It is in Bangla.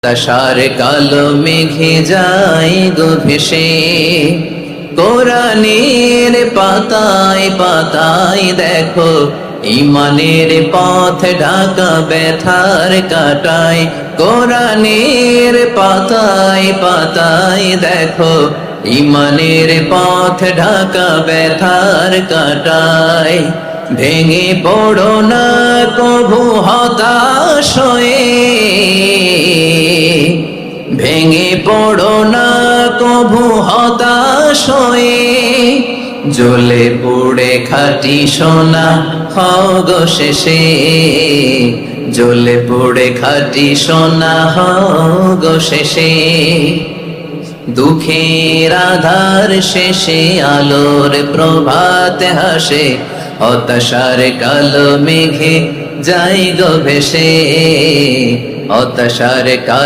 হতাশার কালো মেঘে যাই গো ভেসে, কোরআনের পাতায় পাতায় দেখো ঈমানের পথ ঢাকা ব্যথার কাটায়। কোরআনের পাতায় পাতায় দেখো ঈমানের পথ ঢাকা ব্যথার কাটায়। ভেঙে পড়ো না কভু হতাশ হয়ে, ভেঙে পড়ো না কভু হতাশ হয়ে, জ্বলে পুড়ে খাঁটি সোনা হও গো শেষে, জ্বলে পুড়ে খাঁটি সোনা হও গো শেষে। দুঃখের আধার শেষে আলোর প্রভাত হাসে, হতাশার কালো মেঘে যাই গো ভেসে, হতাশার কালো